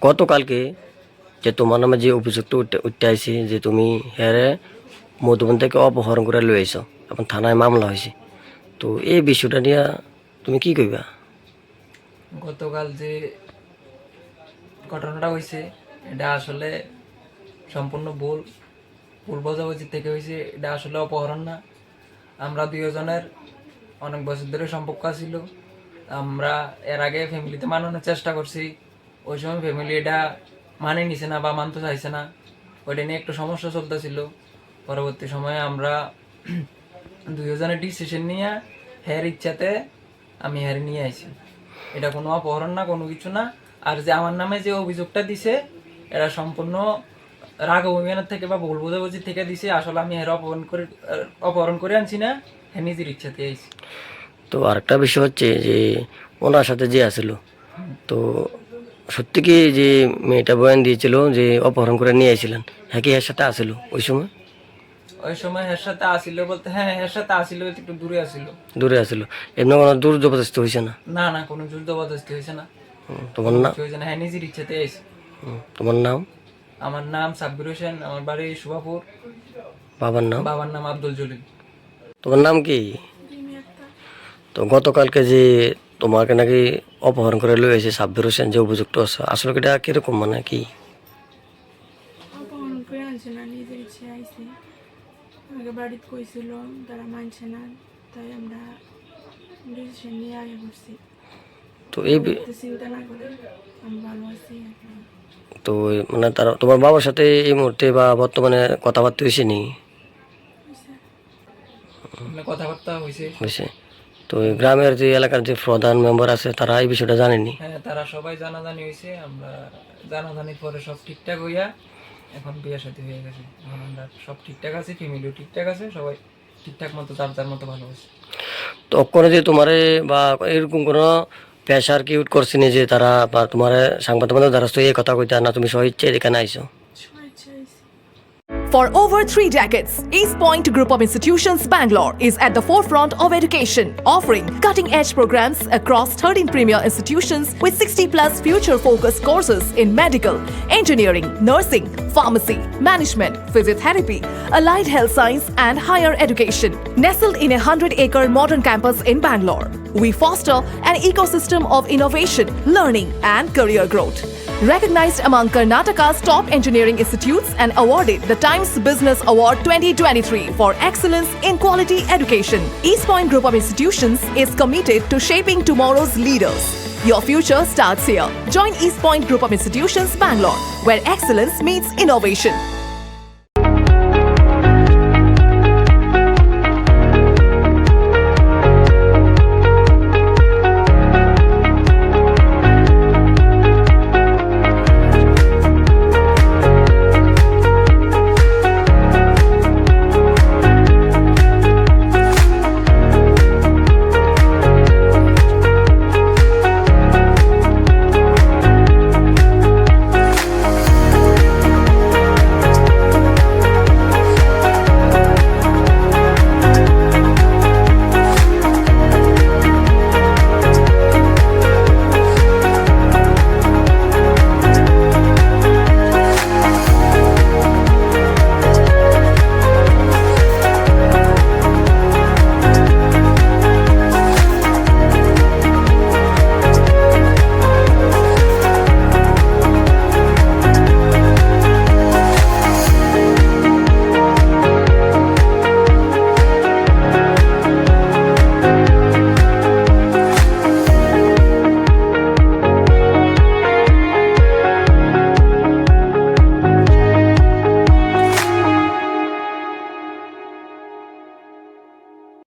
গতকালকে যে তোমার নামে যে অভিযোগটা উঠতে আইছে যে তুমি হ্যারে মধুবন থেকে অপহরণ করে লই আইছো এখন থানায় মামলা হয়েছে, তো এই বিষয়টা নিয়ে তুমি কি কইবা? গতকাল যে ঘটনাটা হয়েছে এটা আসলে সম্পূর্ণ ভুল বোঝাবুঝি থেকে হয়েছে। এটা আসলে অপহরণ না। আমরা দুজনের অনেক বছর ধরে সম্পর্ক ছিল। আমরা এর আগে ফ্যামিলিতে মানানোর চেষ্টা করছি, ওই সময় ফ্যামিলি এটা মানে নিছে না বা মানতে চাইছে না, ওইটা নিয়ে একটু সমস্যা চলতেছিল। পরবর্তী সময়ে আমরা দুজনের ডিসিশন নিয়ে হের ইচ্ছাতে আমি হের নিয়ে আইছি। এটা কোনো অপহরণ না, কোনো কিছু না। আর যে আমার নামে যে অভিযোগটা দিছে এটা সম্পূর্ণ রাগ অভিমানের থেকে বা ভুল বোঝাবুঝি থেকে দিছে। আসলে আমি হের অপহরণ করে আনছি না, হ্যাঁ নিজের ইচ্ছাতে আইছি। তো আরেকটা বিষয় হচ্ছে যে ওনার সাথে যে আসিল, তো সত্যি কি যে মেয়েটা বয়ান দিয়েছিল যে অপহরণ করে নিয়ে আইছিলেন, হ্যাঁ কি এর সাথে আসিল ওই সময়? ওই সময় হের সাথে আসিল বলতে হ্যাঁ হের সাথে আসিল, একটু দূরে আসিল। দূরে আসিল, এমনি কোনো দূর জবরদস্তি হয়েছে না? না না, কোনো জোর জবরদস্তি হয়েছে না, তোমার নাম? হয়েছে না, হ্যাঁ নিজের ইচ্ছাতে আইছি। তোমার নাম? আমার নাম সাব্বির হোসেন, আমার বাড়ি সুভাপুর। বাবার নাম? বাবার নাম আব্দুল জলিল। তোমার নাম কি? তো গতকালকে যে তোমাকে নাকি অপহরণ করে লই এসে সাব্বির হোসেন যে অভিযুক্ত আছে, আসলে এটা কিরকম মানে কি? অপহরণ করে আনছে না, নিজের ইচ্ছে আইছে। আমাকে বাড়িতে কইছিল, তারা মানছে না, তাই আমরা ডিসিশন নিয়ে আগে করছি। তো এই চিন্তা না করে আমি ভালো আছি এখন। তো মানে তারা তোমার বাবার সাথে এই মুহূর্তে বা বর্তমানে কথাবার্তা হয়েছে নি? কথাবার্তা হয়েছে। হয়েছে। তো এই গ্রামের যে এলাকার যে প্রধান মেম্বার আছে তারা এই বিষয়টা জানেনি? হ্যাঁ তারা সবাই জানাজানি হয়েছে। আমরা জানাজানির পরে সব ঠিকঠাক হইয়া এখন বিয়ে সাথে হয়ে গেছে। এখন আমরা সব ঠিকঠাক আছে, ফ্যামিলিও ঠিকঠাক আছে, সবাই ঠিকঠাক মতো যার যার মতো ভালো আছে। তো অক্ষণে যে তোমারে বা এরকম কোনো প্রেশার কিউট করছে নি যে তারা বা তোমার সাংবাদিক দ্বারা তো এই কথা কইতা না, তুমি সহ ইচ্ছে এখানে আইছো? ইচ্ছে আইছে। For over 3 decades, East Point Group of Institutions Bangalore is at the forefront of education, offering cutting-edge programs across 13 premier institutions with 60+ future-focused courses in medical, engineering, nursing, pharmacy, management, physiotherapy, allied health science and higher education. Nestled in a 100-acre modern campus in Bangalore, we foster an ecosystem of innovation, learning and career growth. Recognized among Karnataka's top engineering institutes and awarded the Times Business Award 2023 for excellence in quality education. East Point Group of Institutions is committed to shaping tomorrow's leaders. Your future starts here. Join East Point Group of Institutions Bangalore, where excellence meets innovation.